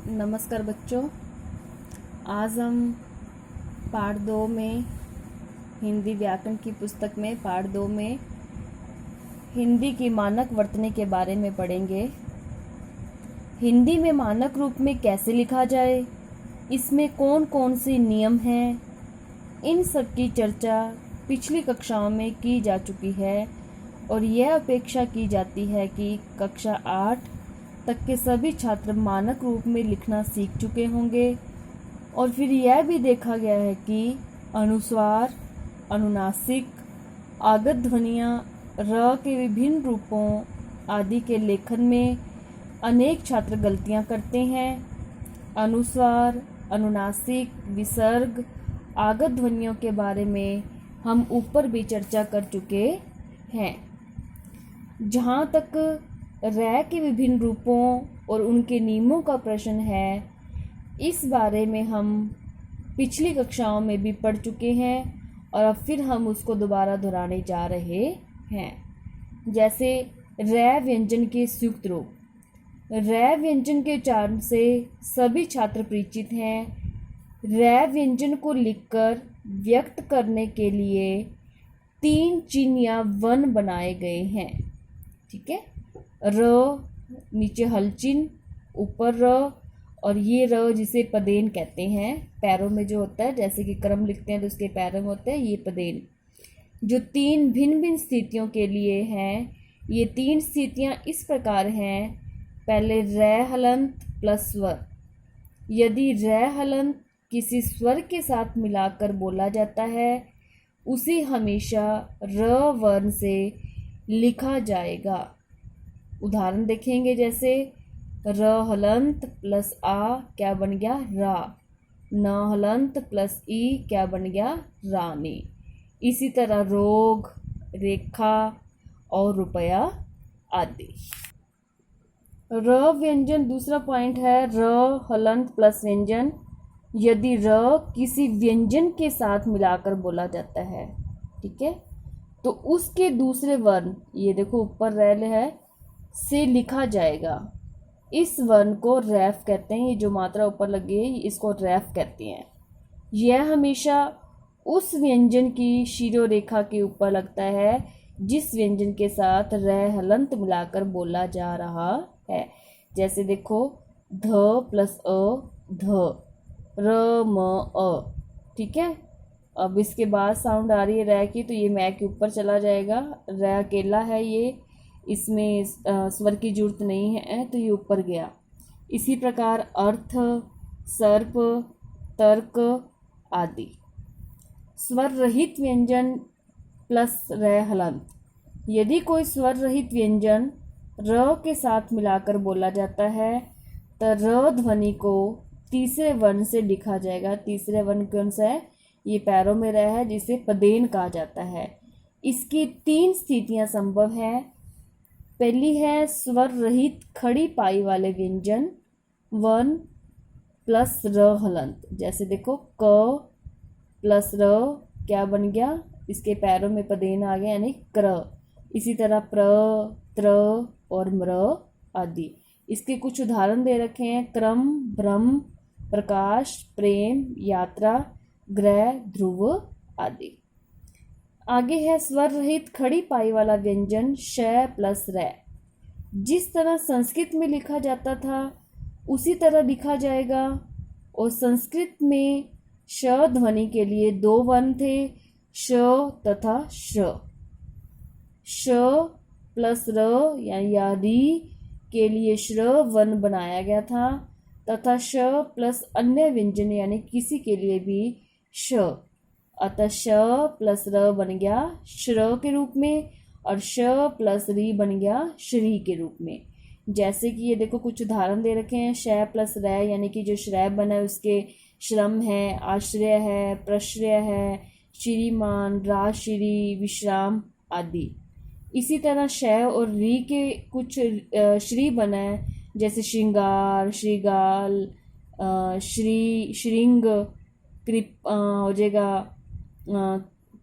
नमस्कार बच्चों। आज हम पाठ 2 में हिंदी व्याकरण की पुस्तक में पाठ 2 में हिंदी की मानक वर्तनी के बारे में पढ़ेंगे। हिंदी में मानक रूप में कैसे लिखा जाए, इसमें कौन कौन से नियम हैं, इन सब की चर्चा पिछली कक्षाओं में की जा चुकी है और यह अपेक्षा की जाती है कि कक्षा 8 तक के सभी छात्र मानक रूप में लिखना सीख चुके होंगे। और फिर यह भी देखा गया है कि अनुस्वार, अनुनासिक, आगत ध्वनियाँ, र के विभिन्न रूपों आदि के लेखन में अनेक छात्र गलतियाँ करते हैं। अनुस्वार, अनुनासिक, विसर्ग, आगत ध्वनियों के बारे में हम ऊपर भी चर्चा कर चुके हैं। जहाँ तक रै के विभिन्न रूपों और उनके नियमों का प्रश्न है, इस बारे में हम पिछली कक्षाओं में भी पढ़ चुके हैं और अब फिर हम उसको दोबारा दोहराने जा रहे हैं। जैसे रै व्यंजन के संयुक्त रूप। रै व्यंजन के उच्चारण से सभी छात्र परिचित हैं। रै व्यंजन को लिखकर व्यक्त करने के लिए 3 चिन्ह या वन बनाए गए हैं। ठीक है, र, नीचे हल चिन्ह, ऊपर र, और ये र जिसे पदेन कहते हैं, पैरों में जो होता है, जैसे कि क्रम लिखते हैं तो उसके पैरों में होते हैं ये पदेन, जो 3 भिन्न भिन्न स्थितियों के लिए हैं। ये 3 स्थितियां इस प्रकार हैं। पहले रै हलंत प्लस स्वर। यदि रै हलंत किसी स्वर के साथ मिलाकर बोला जाता है, उसे हमेशा र वर्ण से लिखा जाएगा। उदाहरण देखेंगे, जैसे र हलंत प्लस आ क्या बन गया, रा। न हलंत प्लस ई क्या बन गया, रानी। इसी तरह रोग, रेखा और रुपया आदि। र व्यंजन दूसरा पॉइंट है, र हलंत प्लस व्यंजन। यदि र किसी व्यंजन के साथ मिलाकर बोला जाता है, ठीक है, तो उसके दूसरे वर्ण, ये देखो ऊपर रैल है, से लिखा जाएगा। इस वर्ण को रैफ कहते हैं। ये जो मात्रा ऊपर लगी है इसको रैफ कहते हैं। यह हमेशा उस व्यंजन की शिरोरेखा के ऊपर लगता है जिस व्यंजन के साथ रै हलंत मिलाकर बोला जा रहा है। जैसे देखो, ध प्लस अ, ध, र म अ। ठीक है, अब इसके बाद साउंड आ रही है रै की, तो ये मै के ऊपर चला जाएगा। रै अकेला है, ये इसमें स्वर की जरूरत नहीं है, तो ये ऊपर गया। इसी प्रकार अर्थ, सर्प, तर्क आदि। स्वर रहित व्यंजन प्लस रै हलंत। यदि कोई स्वर रहित व्यंजन र के साथ मिलाकर बोला जाता है, तो र ध्वनि को तीसरे वर्ण से लिखा जाएगा। तीसरे वर्ण कौन सा है, ये पैरों में रह है, जिसे पदेन कहा जाता है। इसकी 3 स्थितियां संभव है। पहली है स्वर रहित खड़ी पाई वाले व्यंजन, वन प्लस र हलंत। जैसे देखो, क प्लस र क्या बन गया, इसके पैरों में पदेन आ गया, यानी क्र। इसी तरह प्र, त्र और म्र आदि। इसके कुछ उदाहरण दे रखे हैं, क्रम, ब्रह्म, प्रकाश, प्रेम, यात्रा, ग्रह, ध्रुव आदि। आगे है स्वर रहित खड़ी पाई वाला व्यंजन, श प्लस रै। जिस तरह संस्कृत में लिखा जाता था उसी तरह लिखा जाएगा। और संस्कृत में श ध्वनि के लिए 2 वर्ण थे, श तथा श। श प्लस र या री के लिए श्र वर्ण बनाया गया था, तथा श प्लस अन्य व्यंजन यानी किसी के लिए भी श। अतः श प्लस र बन गया श्र के रूप में और श प्लस री बन गया श्री के रूप में। जैसे कि ये देखो कुछ उदाहरण दे रखे हैं, श प्लस रै यानी कि जो श्रय बना है उसके श्रम है, आश्रय है, प्रश्रय है, श्रीमान, राजश्री, विश्राम आदि। इसी तरह श और री के कुछ श्री बना है, जैसे श्रृंगार, श्रीगाल, श्री, श्रृंग, हो जाएगा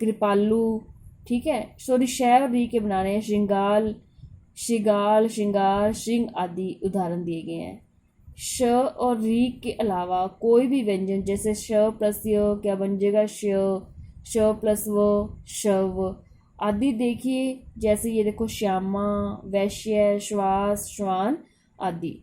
कृपालु। ठीक है, सॉरी, श और री के बनाने हैं, श्रृंगाल, श्रृगाल, श्रृंगार, श्रृंग आदि उदाहरण दिए गए हैं। श और री के अलावा कोई भी व्यंजन, जैसे श प्लस य क्या बन जाएगा श प्लस व शव आदि। देखिए जैसे ये देखो श्यामा, वैश्य, श्वास, श्वान आदि।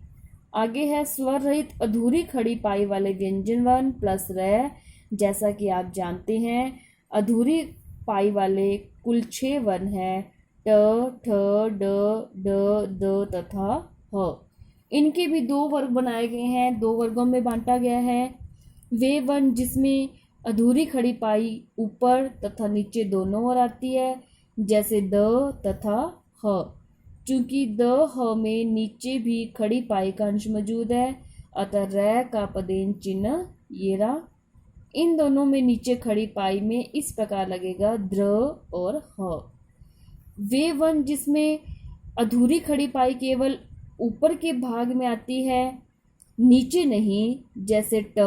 आगे है स्वर रहित अधूरी खड़ी पाई वाले व्यंजन वर्ण प्लस र। जैसा कि आप जानते हैं अधूरी पाई वाले कुल 6 वर्ण हैं ट, ठ, ड, ड, द तथा ह। इनके भी 2 वर्ग बनाए गए हैं, 2 वर्गों में बांटा गया है। वे वर्ण जिसमें अधूरी खड़ी पाई ऊपर तथा नीचे दोनों ओर आती है, जैसे द तथा ह। चूंकि द ह में नीचे भी खड़ी पाई का अंश मौजूद है, अतः र का पदेन चिन्ह ये रहा। इन दोनों में नीचे खड़ी पाई में इस प्रकार लगेगा द्र और ह। वे वर्ण जिसमें अधूरी खड़ी पाई केवल ऊपर के भाग में आती है, नीचे नहीं, जैसे ट,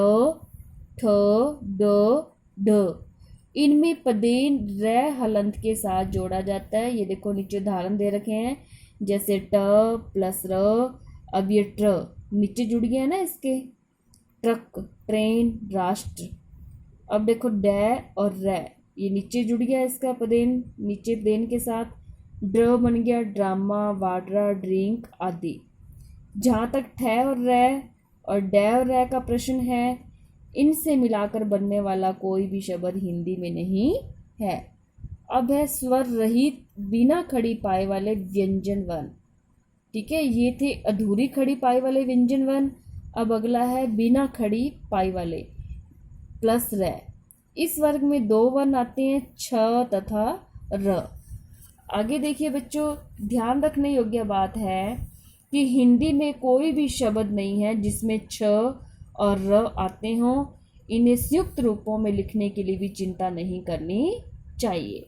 ठ, ड, ढ, इनमें पदेन र हलंत के साथ जोड़ा जाता है। ये देखो नीचे उदाहरण दे रखे हैं, जैसे ट प्लस र। अब ये ट्र नीचे जुड़ गया ना इसके, ट्रक, ट्रेन, राष्ट्र। अब देखो डै और रै ये नीचे जुड़ गया इसका पदेन, नीचे देन के साथ। ड्र बन गया ड्रामा, वाड्रा, ड्रिंक आदि। जहाँ तक ठै और रै और डै और रै का प्रश्न है, इनसे मिलाकर बनने वाला कोई भी शब्द हिंदी में नहीं है। अब है स्वर रहित बिना खड़ी पाई वाले व्यंजन वर्ण। ठीक है, ये थे अधूरी खड़ी पाई वाले व्यंजन वर्ण। अब अगला है बिना खड़ी पाई वाले प्लस रै। इस वर्ग में 2 वर्ण आते हैं छ तथा र। आगे देखिए बच्चों, ध्यान रखने योग्य बात है कि हिंदी में कोई भी शब्द नहीं है जिसमें छ और र आते हों। इन्हें संयुक्त रूपों में लिखने के लिए भी चिंता नहीं करनी चाहिए।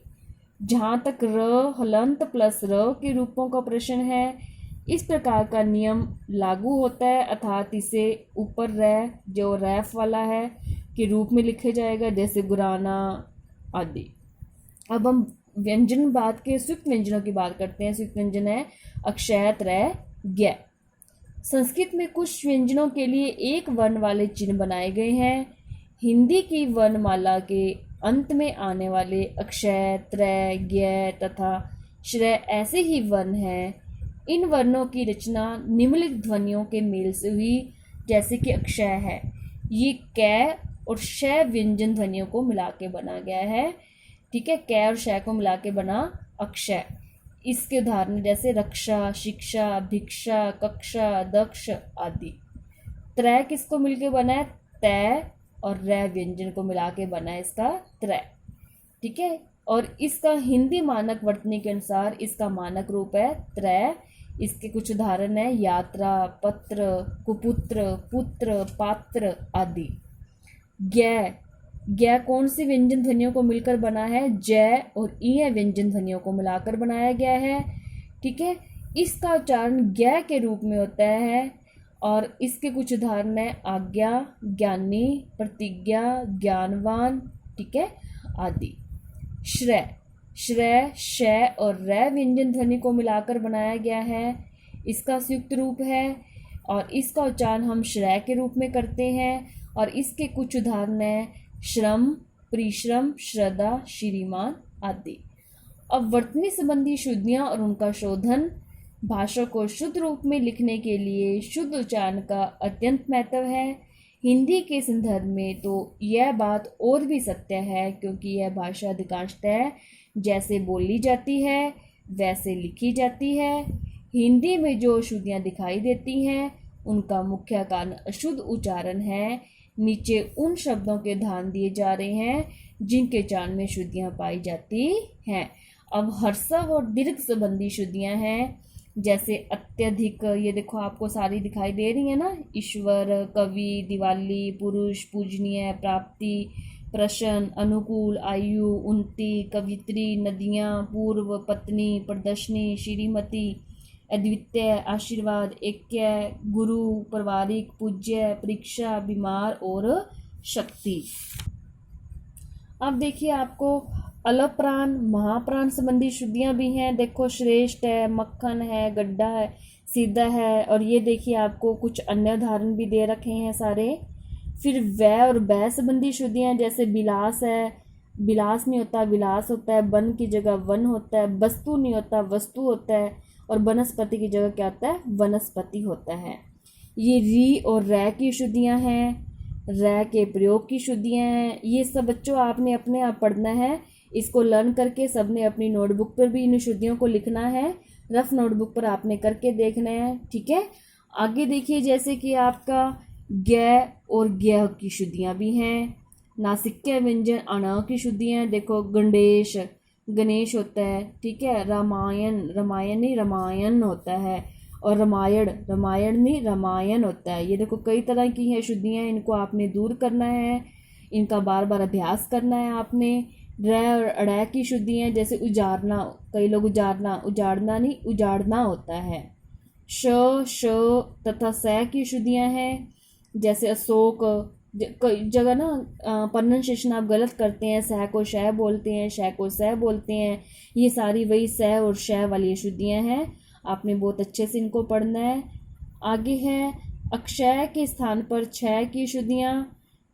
जहाँ तक र हलंत प्लस र के रूपों का प्रश्न है, इस प्रकार का नियम लागू होता है, अर्थात इसे ऊपर रै जो रैफ वाला है के रूप में लिखे जाएगा, जैसे गुराना आदि। अब हम व्यंजन बात के संयुक्त व्यंजनों की बात करते हैं। संयुक्त व्यंजन है अक्षय, त्रय, ज्ञ। संस्कृत में कुछ व्यंजनों के लिए एक वर्ण वाले चिन्ह बनाए गए हैं। हिंदी की वर्णमाला के अंत में आने वाले अक्षय, त्रय, ज्ञ तथा श्रय ऐसे ही वर्ण हैं। इन वर्णों की रचना निम्नलिखित ध्वनियों के मेल से हुई, जैसे कि अक्षय है, ये कै और शय व्यंजन ध्वनियों को मिला के बना गया है। ठीक है, कै और शय को मिला के बना अक्षय। इसके उदाहरण जैसे रक्षा, शिक्षा, भिक्षा, कक्षा, दक्ष आदि। त्रय किसको मिलके बना है, तय और रै व्यंजन को मिला के बना है इसका त्रय। ठीक है, और इसका हिंदी मानक वर्तनी के अनुसार इसका मानक रूप है त्रय। इसके कुछ उदाहरण है यात्रा, पत्र, कुपुत्र, पुत्र, पात्र आदि। ज्ञ कौन सी व्यंजन ध्वनियों को मिलकर बना है, जय और ईय व्यंजन ध्वनियों को मिलाकर बनाया गया है। ठीक है, इसका उच्चारण ज्ञ के रूप में होता है। और इसके कुछ उदाहरण है आज्ञा, ज्ञानी, प्रतिज्ञा, ज्ञानवान, ठीक है आदि। श्रय, श्रय, शय और रै व्यंजन ध्वनि को मिलाकर बनाया गया है। इसका संयुक्त रूप है और इसका उच्चारण हम श्रय के रूप में करते हैं। और इसके कुछ उदाहरण हैं श्रम, परिश्रम, श्रद्धा, श्रीमान आदि। अब वर्तनी संबंधी शुद्धियाँ और उनका शोधन। भाषा को शुद्ध रूप में लिखने के लिए शुद्ध उच्चारण का अत्यंत महत्व है। हिंदी के संदर्भ में तो यह बात और भी सत्य है, क्योंकि यह भाषा अधिकांशतः जैसे बोली जाती है वैसे लिखी जाती है। हिंदी में जो अशुद्धियाँ दिखाई देती हैं उनका मुख्य कारण अशुद्ध उच्चारण है। नीचे उन शब्दों के ध्यान दिए जा रहे हैं जिनके उच्चारण में शुद्धियाँ पाई जाती हैं। अब हर्षव और दीर्घ संबंधी शुद्धियाँ हैं, जैसे अत्यधिक, ये देखो आपको सारी दिखाई दे रही है ना, ईश्वर, कवि, दिवाली, पुरुष, पूजनीय, प्राप्ति, प्रश्न, अनुकूल, आयु, उन्नति, कवित्री, नदियाँ, पूर्व, पत्नी, प्रदर्शनी, श्रीमती, अद्वितीय, आशीर्वाद, ऐक्य, गुरु, पारिवारिक, पूज्य, परीक्षा, बीमार और शक्ति। अब देखिए आपको अलप्राण, महाप्राण संबंधी शुद्धियाँ भी हैं। देखो श्रेष्ठ है, मक्खन है, गड्ढा है, सीधा है। और ये देखिए आपको कुछ अन्य उदाहरण भी दे रखे हैं सारे। फिर वै और बै संबंधी शुद्धियाँ, जैसे बिलास है, बिलास नहीं होता विलास होता है, वन की जगह वन होता है, वस्तु नहीं होता वस्तु होता है, और वनस्पति की जगह क्या होता है, वनस्पति होता है। ये री और रै की शुद्धियाँ हैं, रै के प्रयोग की शुद्धियाँ हैं। ये सब बच्चों आपने अपने आप पढ़ना है। इसको लर्न करके सबने अपनी नोटबुक पर भी इन शुद्धियों को लिखना है, रफ नोटबुक पर आपने करके देखना है, ठीक है। आगे देखिए, जैसे कि आपका ग और ज्ञ की शुद्धियाँ भी हैं। नासिक्य व्यंजन अण की शुद्धियाँ, देखो गणेश, गणेश होता है, ठीक है। रामायण, रामायण नहीं रामायण होता है। और रामायण, रामायण नहीं रामायण होता है। ये देखो कई तरह की है शुद्धियाँ, इनको आपने दूर करना है, इनका बार बार अभ्यास करना है आपने। रै और अड़ै की शुद्धियाँ, जैसे उजाड़ना, कई लोग उजाड़ना, उजाड़ना नहीं उजाड़ना होता है। श, श तथा स की शुद्धियाँ हैं, जैसे अशोक, कई जगह ना प्रोनाउंसिएशन आप गलत करते हैं, सह को शह बोलते हैं, शह को सह बोलते हैं। ये सारी वही सह और शह वाली शुद्धियाँ हैं, आपने बहुत अच्छे से इनको पढ़ना है। आगे है अक्षय के स्थान पर क्षय की शुद्धियाँ,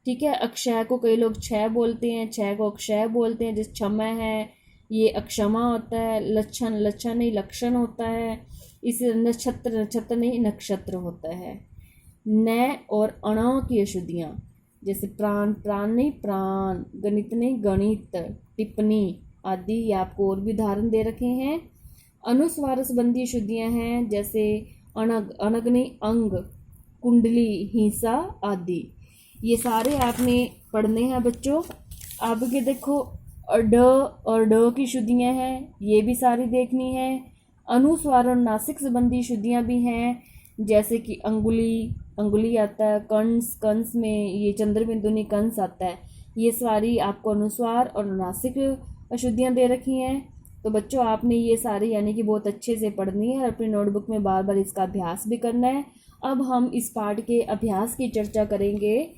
ठीक है। अक्षय को कई लोग क्षय बोलते हैं, क्षय को अक्षय बोलते हैं। जिस क्षमय है ये अक्षमा होता है। लक्षण, लक्षण नहीं लक्षण होता है। इसे नक्षत्र, नक्षत्र नहीं नक्षत्र होता है। न और अण की अशुद्धियाँ, जैसे प्राण, प्राण नहीं प्राण, गणित नहीं गणित, टिप्पणी आदि, ये आपको और भी उदाहरण दे रखे हैं। अनुस्वार संबंधी शुद्धियाँ हैं, जैसे अनग, अनग नहीं अंग, कुंडली, हिंसा आदि। ये सारे आपने पढ़ने हैं बच्चों। आगे देखो ड और ड की शुद्धियाँ हैं, ये भी सारी देखनी है। अनुस्वार और नासिक संबंधी शुद्धियाँ भी हैं, जैसे कि अंगुली, अंगुली आता है। कंस, कंस में ये चंद्र बिंदु नहीं कंस आता है। ये सारी आपको अनुस्वार और नासिक अशुद्धियाँ दे रखी हैं। तो बच्चों आपने ये सारी यानी कि बहुत अच्छे से पढ़नी है और अपनी नोटबुक में बार बार इसका अभ्यास भी करना है। अब हम इस पाठ के अभ्यास की चर्चा करेंगे।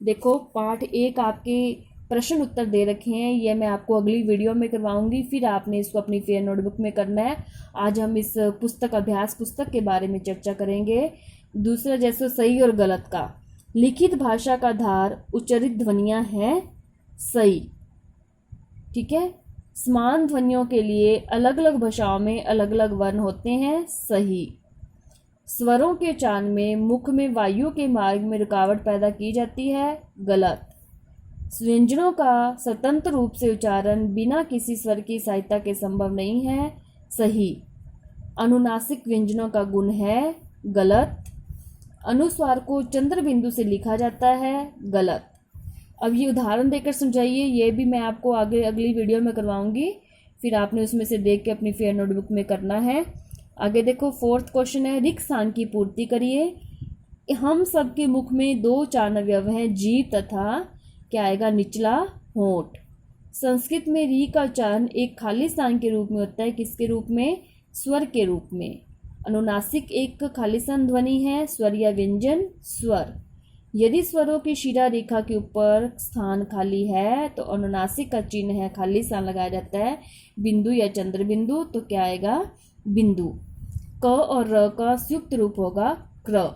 देखो पाठ 1 आपके प्रश्न उत्तर दे रखे हैं, ये मैं आपको अगली वीडियो में करवाऊंगी, फिर आपने इसको अपनी फेयर नोटबुक में करना है। आज हम इस पुस्तक, अभ्यास पुस्तक के बारे में चर्चा करेंगे। दूसरा, जैसे सही और गलत का, लिखित भाषा का धार उच्चारित ध्वनियाँ हैं सही, ठीक है। समान ध्वनियों के लिए अलग अलग भाषाओं में अलग अलग वर्ण होते हैं सही। स्वरों के चान में मुख में वायु के मार्ग में रुकावट पैदा की जाती है गलत। व्यंजनों का स्वतंत्र रूप से उच्चारण बिना किसी स्वर की सहायता के संभव नहीं है सही। अनुनासिक व्यंजनों का गुण है गलत। अनुस्वार को चंद्र बिंदु से लिखा जाता है गलत। अब ये उदाहरण देकर समझाइए, ये भी मैं आपको आगे अगली वीडियो में करवाऊंगी, फिर आपने उसमें से देख के अपनी फेयर नोटबुक में करना है। आगे देखो 4th क्वेश्चन है, रिक्त स्थान की पूर्ति करिए। हम सबके मुख में 2 चारण अवयव हैं, जीभ तथा क्या आएगा निचला होंठ। संस्कृत में री का उच्चारण एक खाली स्थान के रूप में होता है, किसके रूप में, स्वर के रूप में। अनुनासिक एक खाली स्थान ध्वनि है, स्वर या व्यंजन स्वर। यदि स्वरों की शिरा रेखा के ऊपर स्थान खाली है तो अनुनासिक का चिन्ह है, खाली स्थान लगाया जाता है, बिंदु या चंद्र बिंदु, तो क्या आएगा बिंदु। क और र का संयुक्त रूप होगा क्र।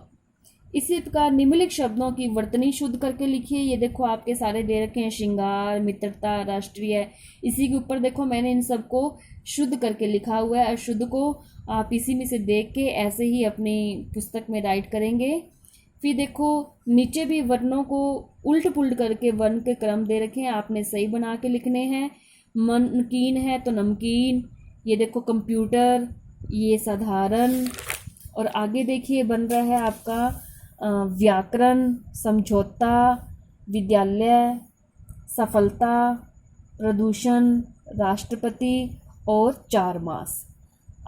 इसी प्रकार निम्नलिखित शब्दों की वर्तनी शुद्ध करके लिखिए। ये देखो आपके सारे दे रखे हैं, श्रृंगार, मित्रता, राष्ट्रीय, इसी के ऊपर देखो मैंने इन सबको शुद्ध करके लिखा हुआ है। अशुद्ध को आप इसी में से देख के ऐसे ही अपनी पुस्तक में राइट करेंगे। फिर देखो नीचे भी वर्णों को उल्ट पुल्ट करके वर्ण के क्रम दे रखे हैं, आपने सही बना के लिखने हैं। नमकीन है तो नमकीन, ये देखो कंप्यूटर, ये साधारण। और आगे देखिए बन रहा है आपका व्याकरण, समझौता, विद्यालय, सफलता, प्रदूषण, राष्ट्रपति और 4 मास।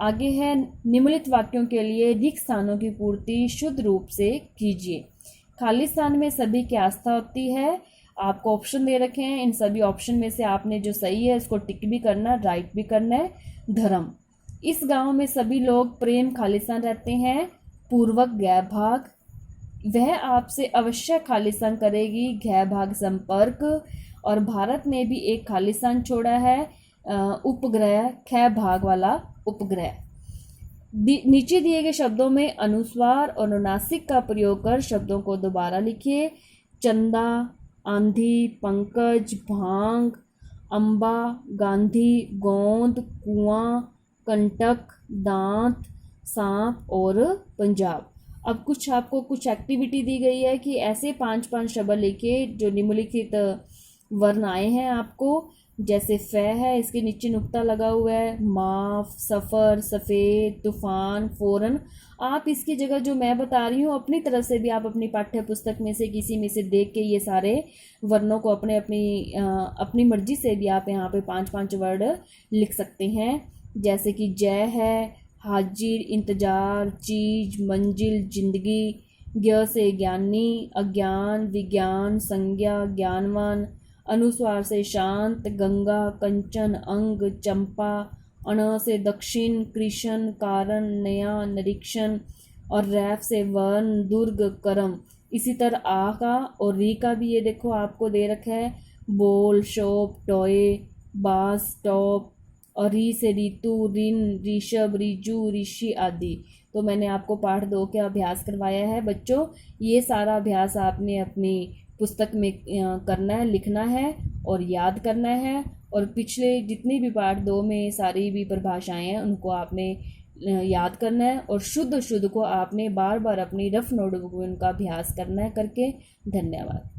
आगे है निम्नलिखित वाक्यों के लिए रिक्त स्थानों की पूर्ति शुद्ध रूप से कीजिए। खाली स्थान में सभी की आस्था होती है, आपको ऑप्शन दे रखे हैं, इन सभी ऑप्शन में से आपने जो सही है उसको टिक भी करना, राइट भी करना है। धर्म, इस गांव में सभी लोग प्रेम खालिस्तान रहते हैं, पूर्वक गै भाग, वह आपसे अवश्य खालिस्तान करेगी, घै भाग संपर्क। और भारत ने भी एक खालिस्तान छोड़ा है, उपग्रह, ख भाग वाला उपग्रह। नीचे दिए गए शब्दों में अनुस्वार और अनुनासिक का प्रयोग कर शब्दों को दोबारा लिखिए। चंदा, आंधी, पंकज, भांग, अम्बा, गांधी, गोंद, कुआं, कंटक, दांत, सांप और पंजाब। अब कुछ आपको कुछ एक्टिविटी दी गई है कि ऐसे 5-5 शब्द लिखिए जो निम्नलिखित वर्ण आए हैं आपको, जैसे फ है, इसके नीचे नुक्ता लगा हुआ है, माफ, सफ़र, सफ़ेद, तूफान, फ़ौरन। आप इसकी जगह जो मैं बता रही हूँ अपनी तरफ से भी आप अपनी पाठ्य पुस्तक में से किसी में से देख के ये सारे वर्णों को अपनी मर्जी से भी आप यहाँ पे 5-5 वर्ड लिख सकते हैं। जैसे कि जय है, हाजिर, इंतज़ार, चीज, मंजिल, जिंदगी, ज्ञ से ज्ञानी, अज्ञान, विज्ञान, संज्ञा, ज्ञानवान, अनुस्वार से शांत, गंगा, कंचन, अंग, चंपा, अण से दक्षिण, कृष्ण, कारण, नया, निरीक्षण, और रैफ से वर्ण, दुर्ग, करम। इसी तरह आ का और री का भी ये देखो आपको दे रखा है, बोल, शॉप, टॉय, बास, टॉप, और री से ऋतु, ऋण, ऋषभ, रिजु, ऋषि आदि। तो मैंने आपको पाठ 2 के अभ्यास करवाया है बच्चों। ये सारा अभ्यास आपने अपनी पुस्तक में करना है, लिखना है और याद करना है। और पिछले जितनी भी पाठ 2 में सारी भी परिभाषाएं हैं उनको आपने याद करना है और शुद्ध शुद्ध को आपने बार बार अपनी रफ नोटबुक में उनका अभ्यास करना है करके। धन्यवाद।